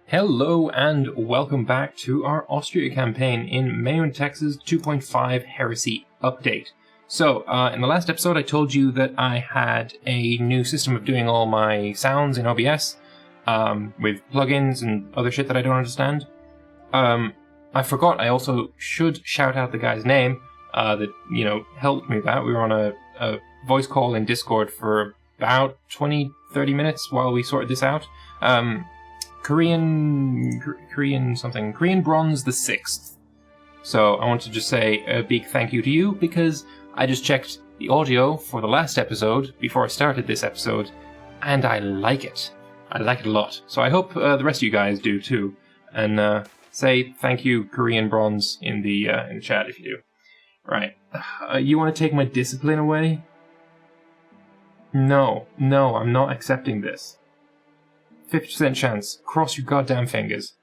Hello and welcome back to our Austria campaign in MEIOU and Texas 2.5 Heresy update. So, in the last episode I told you that I had a new system of doing all my sounds in OBS, with plugins and other shit that I don't understand. I forgot I also should shout out the guy's name, that, helped me with that. We were on a voice call in Discord for about 20-30 minutes while we sorted this out. Korean Bronze the 6th. So I want to just say a big thank you to you, because I just checked the audio for the last episode before I started this episode, and I like it. I like it a lot. So I hope the rest of you guys do too. And say thank you, Korean Bronze, in the chat if you do. Right. You want to take my discipline away? No, I'm not accepting this. 50% chance. Cross your goddamn fingers.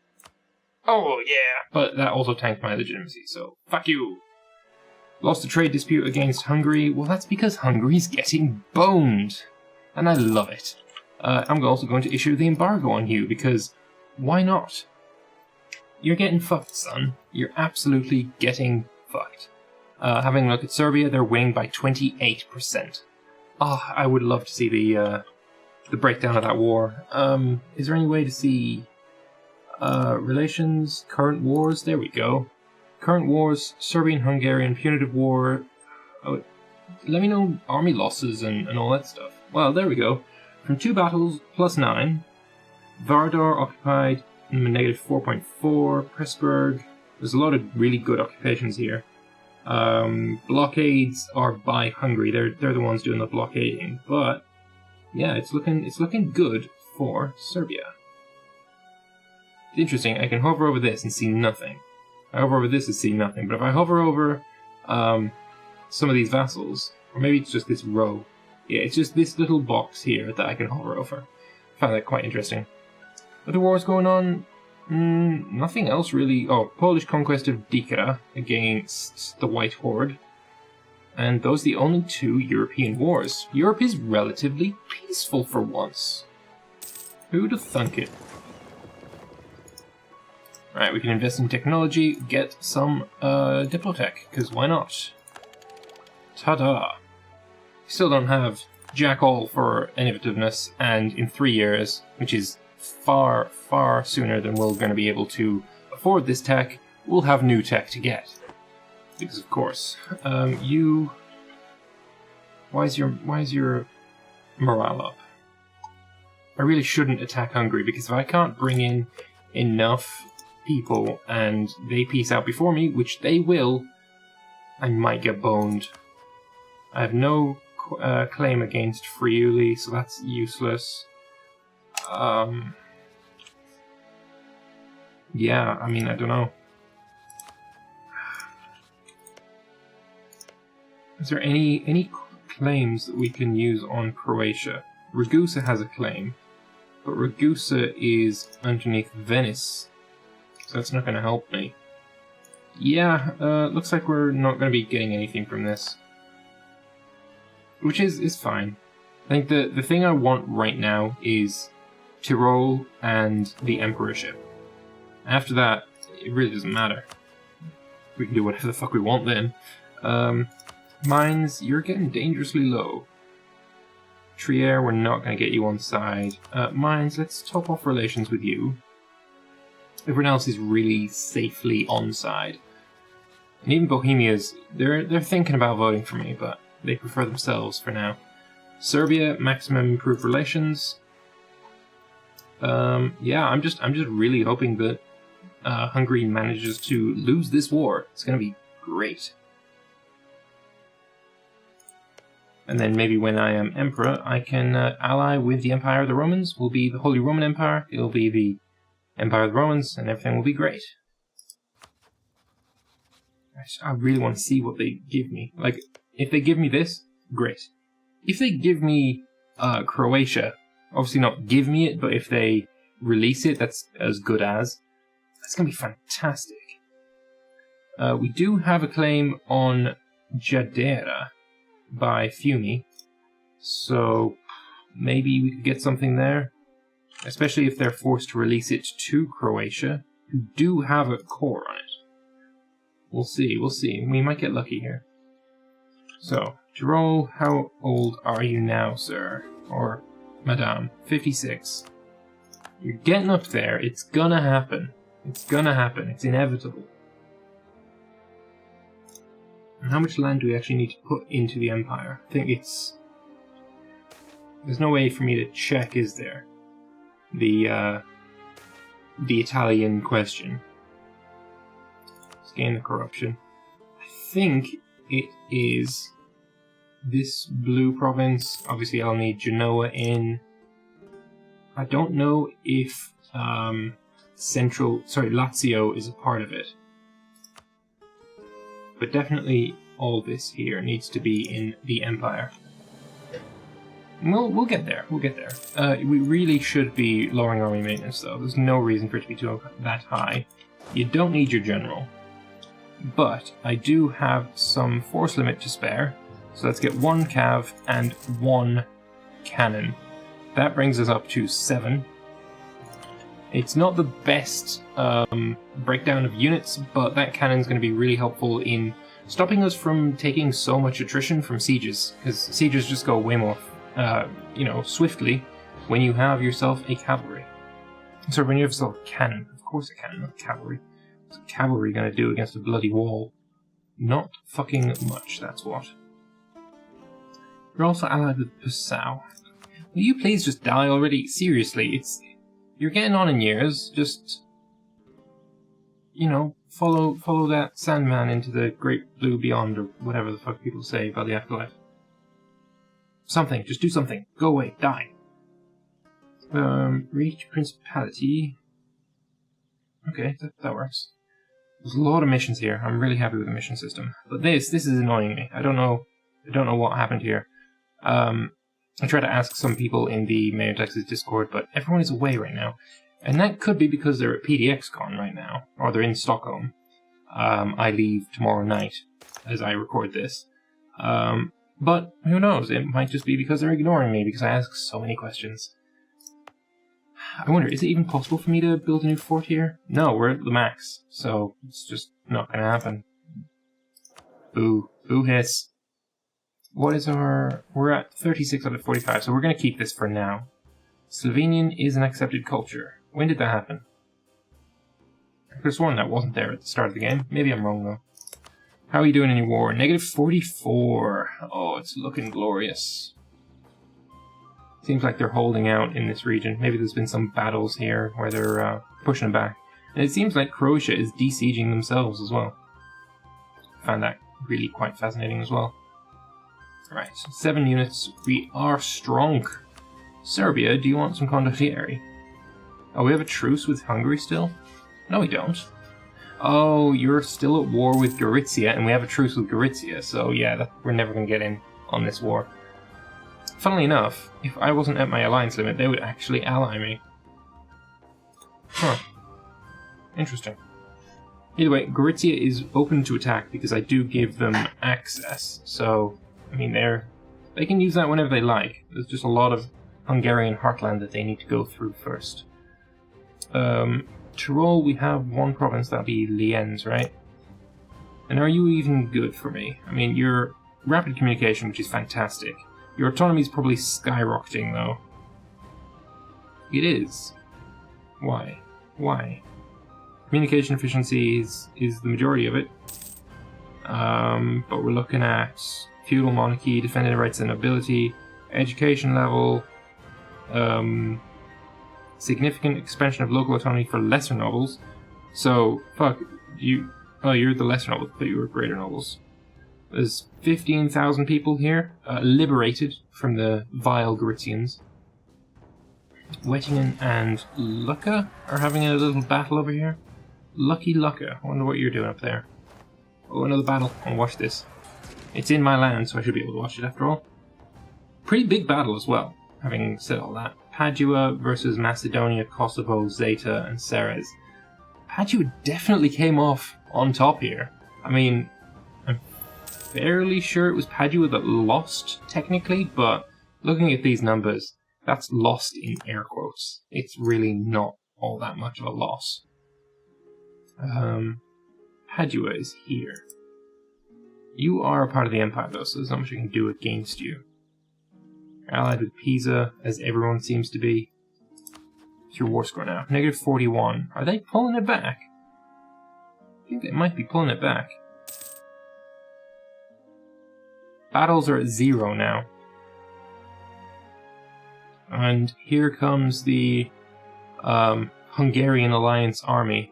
Oh, yeah. But that also tanked my legitimacy, so fuck you. Lost a trade dispute against Hungary. Well, that's because Hungary's getting boned. And I love it. I'm also going to issue the embargo on you, because why not? You're getting fucked, son. You're absolutely getting fucked. Having a look at Serbia, they're winning by 28%. I would love to see the breakdown of that war. Is there any way to see relations, current wars? There we go. Current wars, Serbian-Hungarian punitive war. Oh, let me know army losses and all that stuff. Well, there we go. From 2 battles, +9. Vardar occupied, -4.4. Pressburg. There's a lot of really good occupations here. Blockades are by Hungary. They're the ones doing the blockading, but yeah, it's looking good for Serbia. It's interesting. I can hover over this and see nothing. I hover over this and see nothing. But if I hover over some of these vassals, or maybe it's just this row. Yeah, it's just this little box here that I can hover over. I found that quite interesting. Other wars going on? Nothing else really. Oh, Polish conquest of Dikra against the White Horde. And those are the only 2 European wars. Europe is relatively peaceful for once. Who'd have thunk it? Right, we can invest in technology, get some Diplotech, because why not? Ta-da! Still don't have jack all for innovativeness, and in 3 years, which is far, far sooner than we're going to be able to afford this tech, we'll have new tech to get. Because of course, why is your morale up? I really shouldn't attack Hungary, because if I can't bring in enough people and they peace out before me, which they will, I might get boned. I have no claim against Friuli, so that's useless. Yeah, I mean, I don't know. Is there any claims that we can use on Croatia? Ragusa has a claim, but Ragusa is underneath Venice, so that's not going to help me. Yeah, looks like we're not going to be getting anything from this, which is fine. I think the thing I want right now is Tyrol and the Emperorship. After that, it really doesn't matter. We can do whatever the fuck we want then. Mines, you're getting dangerously low. Trier, we're not going to get you on side. Mines, let's top off relations with you. Everyone else is really safely on side. And even Bohemia's, they're thinking about voting for me, but they prefer themselves for now. Serbia, maximum improved relations. Yeah, I'm just really hoping that Hungary manages to lose this war. It's going to be great. And then maybe when I am Emperor, I can ally with the Empire of the Romans. We'll be the Holy Roman Empire. It'll be the Empire of the Romans, and everything will be great. I really want to see what they give me. Like, if they give me this, great. If they give me Croatia, obviously not give me it, but if they release it, that's as good as. That's going to be fantastic. We do have a claim on Jadera by Fiume, so maybe we could get something there. especially if they're forced to release it to Croatia, who do have a core on it. We'll see, we'll see. We might get lucky here. So, Tyrol, how old are you now, sir? Or madame? 56. You're getting up there. It's gonna happen. It's gonna happen. It's inevitable. And how much land do we actually need to put into the Empire? I think it's... There's no way for me to check, is there? The Italian question. Let's gain the corruption. I think it is this blue province. Obviously I'll need Genoa in. I don't know if Lazio is a part of it. But definitely all this here needs to be in the Empire. We'll get there. We'll get there. We really should be lowering army maintenance, though. There's no reason for it to be too that high. You don't need your general. But I do have some force limit to spare. So let's get 1 cav and 1 cannon. That brings us up to 7. It's not the best breakdown of units, but that cannon's going to be really helpful in stopping us from taking so much attrition from sieges, because sieges just go way more, swiftly when you have yourself a cavalry. So when you have yourself a cannon, of course a cannon, not cavalry. What's a cavalry going to do against a bloody wall? Not fucking much, that's what. You're also allied with Passau. Will you please just die already? Seriously, you're getting on in years. Just, follow that Sandman into the great blue beyond, or whatever the fuck people say about the afterlife. Something, just do something. Go away, die. Reach Principality. Okay, that works. There's a lot of missions here. I'm really happy with the mission system. But this is annoying me. I don't know what happened here. I tried to ask some people in the MEIOU Texas Discord, but everyone is away right now. And that could be because they're at PDXCon right now, or they're in Stockholm. I leave tomorrow night as I record this. But who knows? It might just be because they're ignoring me because I ask so many questions. I wonder, is it even possible for me to build a new fort here? No, we're at the max, so it's just not going to happen. Boo. Boo hiss. What is our... We're at 36 out of 45, so we're going to keep this for now. Slovenian is an accepted culture. When did that happen? I could have sworn that wasn't there at the start of the game. Maybe I'm wrong, though. How are you doing in your war? Negative 44. Oh, it's looking glorious. Seems like they're holding out in this region. Maybe there's been some battles here where they're pushing back. And it seems like Croatia is besieging themselves as well. I found that really quite fascinating as well. Right, 7 units. We are strong. Serbia, do you want some condottieri? Oh, we have a truce with Hungary still? No, we don't. Oh, you're still at war with Gorizia, and we have a truce with Gorizia, so yeah, we're never going to get in on this war. Funnily enough, if I wasn't at my alliance limit, they would actually ally me. Huh. Interesting. Either way, Gorizia is open to attack because I do give them access, so, I mean, they can use that whenever they like. There's just a lot of Hungarian heartland that they need to go through first. Tyrol, we have one province, that'll be Lienz, right? And are you even good for me? I mean, you're rapid communication, which is fantastic. Your autonomy is probably skyrocketing, though. It is. Why? Why? Communication efficiency is the majority of it. But we're looking at feudal monarchy, defending the rights of nobility, education level, significant expansion of local autonomy for lesser nobles. So, fuck, you're the lesser nobles, but you were greater nobles. There's 15,000 people here, liberated from the vile Gorizians. Wettingen and Lucca are having a little battle over here. Lucky Lucca, I wonder what you're doing up there. Oh, another battle. I'll watch this. It's in my land, so I should be able to watch it after all. Pretty big battle as well, having said all that. Padua versus Macedonia, Kosovo, Zeta, and Ceres. Padua definitely came off on top here. I mean, I'm fairly sure it was Padua that lost, technically, but looking at these numbers, That's lost in air quotes. It's really not all that much of a loss. Padua is here. You are a part of the Empire, though, so there's not much I can do against you. You're allied with Pisa, as everyone seems to be. What's your war score now? Negative 41. Are they pulling it back? I think they might be pulling it back. Battles are at 0 now. And here comes the Hungarian Alliance army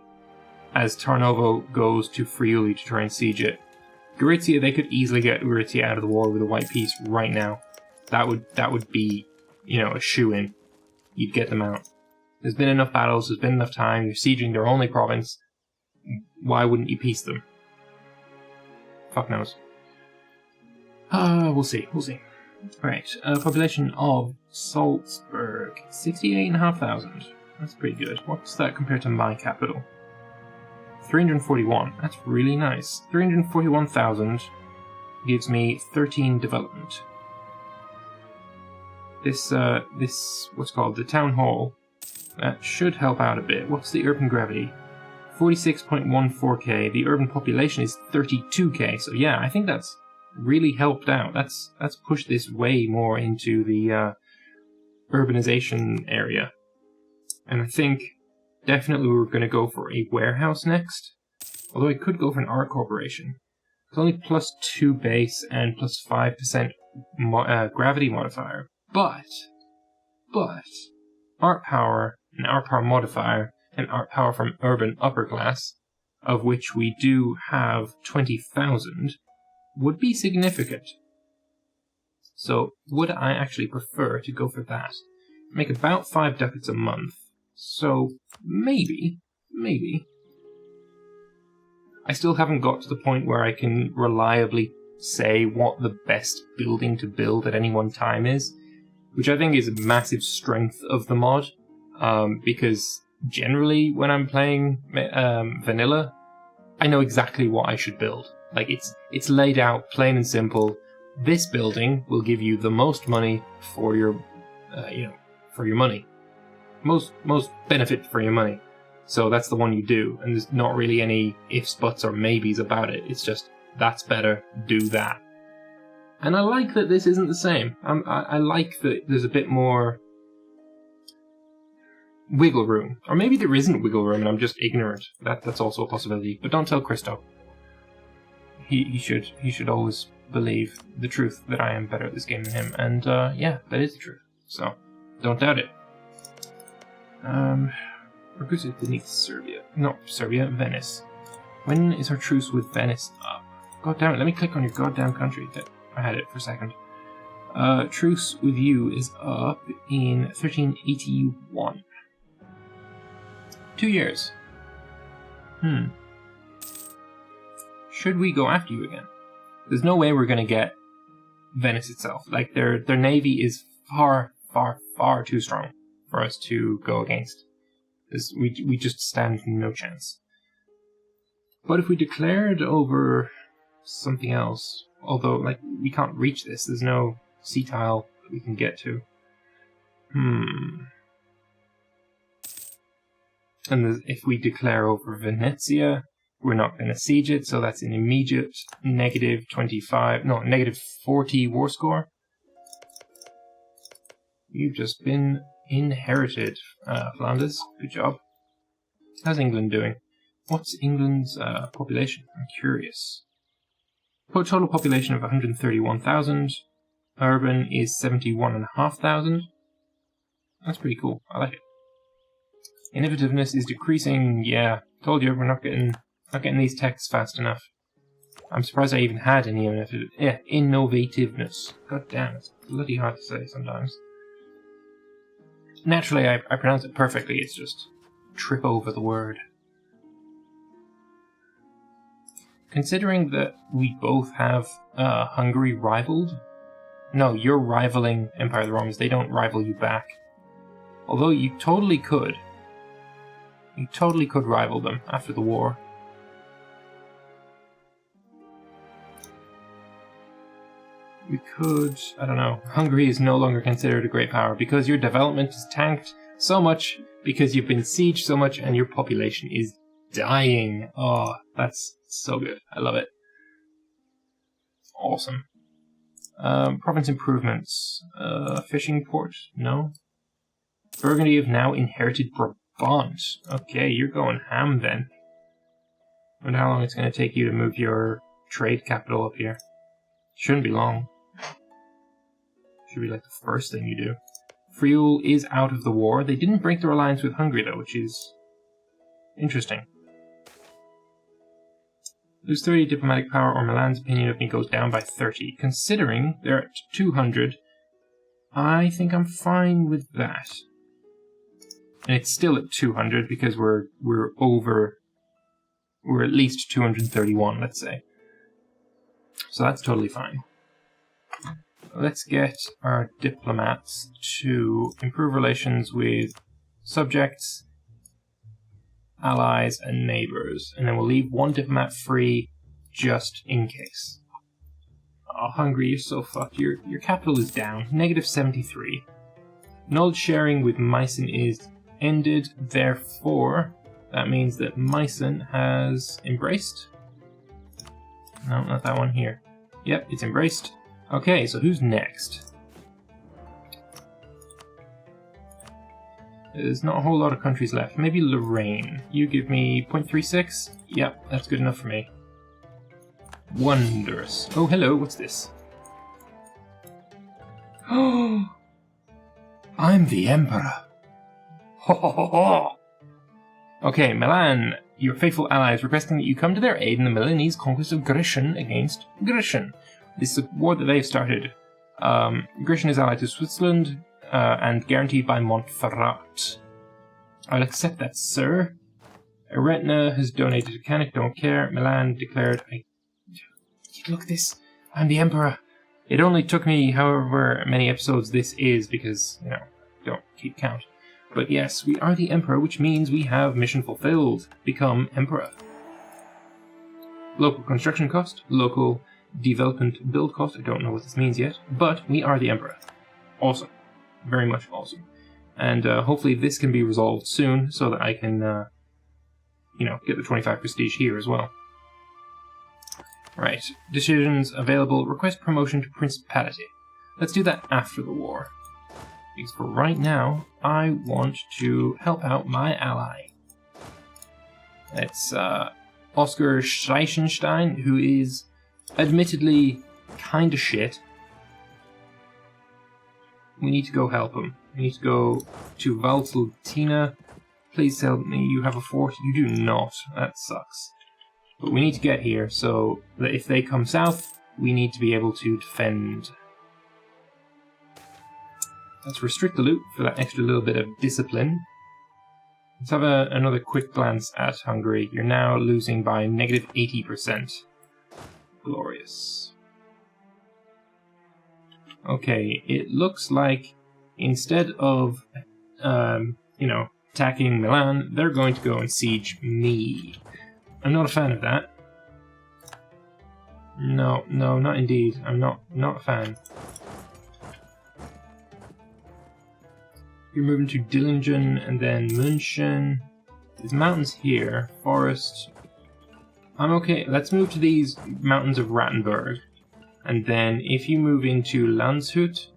as Tarnovo goes to Friuli to try and siege it. Gorizia, they could easily get Gorizia out of the war with a white peace right now. That would be, you know, a shoo-in. You'd get them out. There's been enough battles, there's been enough time, you're sieging their only province. Why wouldn't you peace them? Fuck knows. We'll see. Right, population of Salzburg, 68,500. That's pretty good. What's that compared to my capital? 341. That's really nice. 341,000 gives me 13 development. This what's called the town hall, that should help out a bit. What's the urban gravity? 46.14k. The urban population is 32k. So yeah, I think that's really helped out. That's pushed this way more into the urbanization area. And I think definitely we're going to go for a warehouse next. Although I could go for an art corporation. It's only +2 base and +5% gravity modifier. But art power, an art power modifier, and art power from urban upper class, of which we do have 20,000, would be significant. So would I actually prefer to go for that? Make about 5 ducats a month. So maybe. I still haven't got to the point where I can reliably say what the best building to build at any one time is, which I think is a massive strength of the mod, because generally when I'm playing vanilla, I know exactly what I should build. Like it's laid out plain and simple. This building will give you the most money for your, for your money, most benefit for your money. So that's the one you do, and there's not really any ifs, buts, or maybes about it. It's just that's better, do that. And I like that this isn't the same. I like that there's a bit more wiggle room. Or maybe there isn't wiggle room and I'm just ignorant. That's also a possibility. But don't tell Christo. He should always believe the truth that I am better at this game than him. And yeah, that is the truth. So don't doubt it. Ragusa beneath Serbia. No, Serbia, Venice. When is our truce with Venice up? God damn it, let me click on your goddamn country. I had it for a second. Truce with you is up in 1381. 2 years. Should we go after you again? There's no way we're going to get Venice itself. Like, their navy is far, far, far too strong for us to go against. We just stand no chance. But if we declared over something else, although, like, we can't reach this, there's no sea tile that we can get to. And if we declare over Venezia, we're not going to siege it, so that's an immediate negative 40 war score. You've just been inherited, Flanders. Good job. How's England doing? What's England's population? I'm curious. Total population of 131,000. Urban is 71,500. That's pretty cool. I like it. Innovativeness is decreasing. Yeah, told you we're not getting these texts fast enough. I'm surprised I even had any innovativeness. God damn, it's bloody hard to say sometimes. Naturally, I pronounce it perfectly. It's just trip over the word. Considering that we both have Hungary rivaled. No, you're rivaling Empire of the Romans. They don't rival you back. Although you totally could. You totally could rival them after the war. We could, I don't know, Hungary is no longer considered a great power because your development is tanked so much, because you've been sieged so much and your population is dying. Oh, that's so good. I love it. Awesome. Province improvements. Fishing port? No. Burgundy have now inherited Brabant. Okay, you're going ham then. I wonder how long it's going to take you to move your trade capital up here. Shouldn't be long. Should be like the first thing you do. Friul is out of the war. They didn't break their alliance with Hungary though, which is interesting. Lose 30 diplomatic power, or Milan's opinion of me goes down by 30. Considering they're at 200, I think I'm fine with that. And it's still at 200 because we're at least 231, let's say. So that's totally fine. Let's get our diplomats to improve relations with subjects, allies, and neighbors. And then we'll leave one diplomat free just in case. Oh, Hungary, you're so fucked. Your capital is down. Negative 73. Knowledge sharing with Meissen is ended. Therefore, that means that Meissen has embraced. No, not that one here. Yep, it's embraced. Okay, so who's next? There's not a whole lot of countries left. Maybe Lorraine. You give me 0.36? Yep, that's good enough for me. Wondrous. Oh, hello, what's this? Oh, I'm the Emperor. Ho ho ho ho! Okay, Milan, your faithful ally is requesting that you come to their aid in the Milanese conquest of Grecian against Grecian. This is a war that they've started. Grecian is allied to Switzerland and guaranteed by Montferrat. I'll accept that, sir. Eretna has donated to Canuck, don't care. Milan declared, look at this, I'm the Emperor. It only took me however many episodes this is because, don't keep count. But yes, we are the Emperor, which means we have mission fulfilled. Become Emperor. Local construction cost, local development build cost, I don't know what this means yet, but we are the Emperor. Awesome. Very much awesome. And hopefully this can be resolved soon so that I can, get the 25 prestige here as well. Right. Decisions available. Request promotion to Principality. Let's do that after the war. Because for right now, I want to help out my ally. It's Oscar Schreichenstein, who is admittedly kinda shit. We need to go help him. We need to go to Valsultina. Please tell me you have a fort. You do not. That sucks. But we need to get here, so that if they come south, we need to be able to defend. Let's restrict the loot for that extra little bit of discipline. Let's have another quick glance at Hungary. You're now losing by negative 80%. Glorious. Okay, it looks like instead of, attacking Milan, they're going to go and siege me. I'm not a fan of that. No, not indeed. I'm not a fan. You're moving to Dillingen and then München. There's mountains here. Forest. I'm okay. Let's move to these mountains of Rattenberg. And then if you move into Landshut,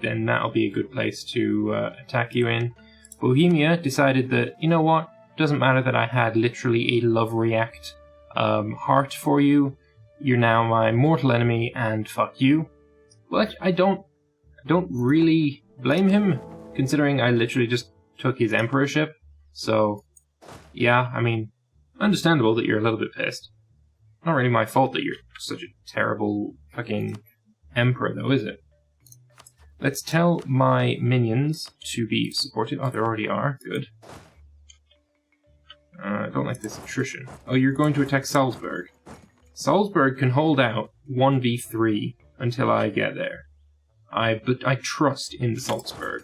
then that'll be a good place to attack you in. Bohemia decided that, you know what? Doesn't matter that I had literally a love react heart for you. You're now my mortal enemy and fuck you. Well, I don't really blame him, considering I literally just took his emperorship. So, yeah, I mean, understandable that you're a little bit pissed. Not really my fault that you're such a terrible fucking emperor, though, is it? Let's tell my minions to be supported. Oh, they already are. Good. I don't like this attrition. Oh, you're going to attack Salzburg. Salzburg can hold out 1v3 until I get there. But I trust in the Salzburg.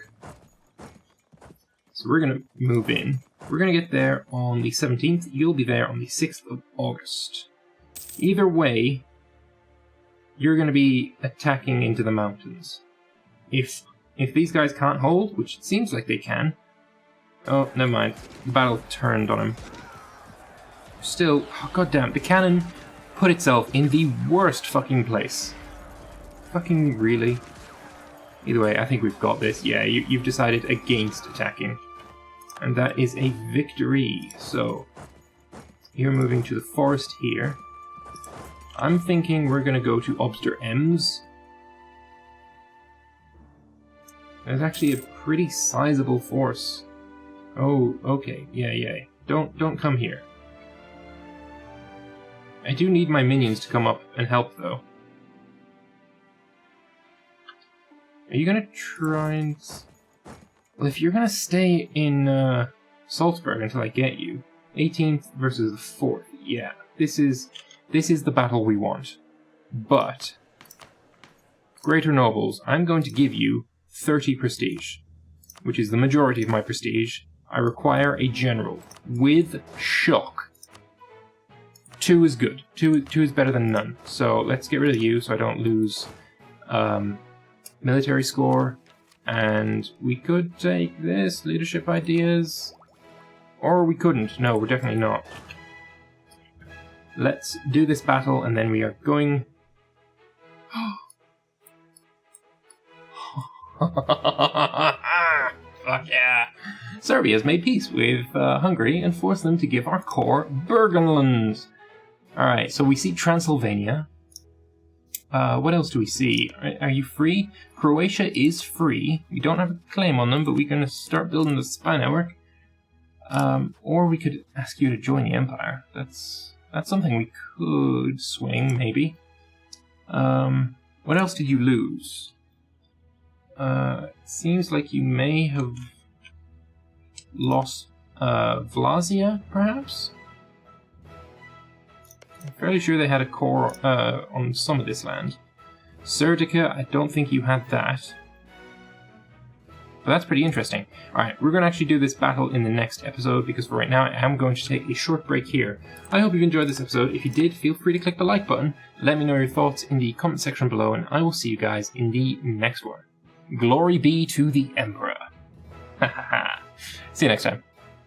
So we're going to move in. We're going to get there on the 17th. You'll be there on the 6th of August. Either way, you're going to be attacking into the mountains. If these guys can't hold, which it seems like they can... Oh, never mind. The battle turned on him. Still, oh, goddamn, the cannon put itself in the worst fucking place. Fucking really? Either way, I think we've got this. Yeah, you've decided against attacking. And that is a victory. So, you're moving to the forest here. I'm thinking we're going to go to Obster Ems. There's actually a pretty sizable force. Oh, okay. Yeah. Don't come here. I do need my minions to come up and help, though. Are you gonna try and... Well, if you're gonna stay in Salzburg until I get you, 18th versus the 4th, yeah, this is the battle we want. But, Greater Nobles, I'm going to give you 30 prestige, which is the majority of my prestige. I require a general with shock. 2 is good. 2 is better than none. So let's get rid of you so I don't lose military score. And we could take this, leadership ideas. Or we couldn't. No, we're definitely not. Let's do this battle and then we are going... Fuck yeah! Serbia's made peace with Hungary and forced them to give our core Burgenland. Alright, so we see Transylvania. What else do we see? Are you free? Croatia is free. We don't have a claim on them, but we're going to start building the spy network. Or we could ask you to join the Empire. That's something we could swing, maybe. What else did you lose? It seems like you may have lost Vlasia, perhaps? I'm fairly sure they had a core on some of this land. Serdica, I don't think you had that. But that's pretty interesting. Alright, we're going to actually do this battle in the next episode, because for right now I am going to take a short break here. I hope you've enjoyed this episode. If you did, feel free to click the like button. Let me know your thoughts in the comment section below, and I will see you guys in the next one. Glory be to the Emperor. Ha ha ha. See you next time.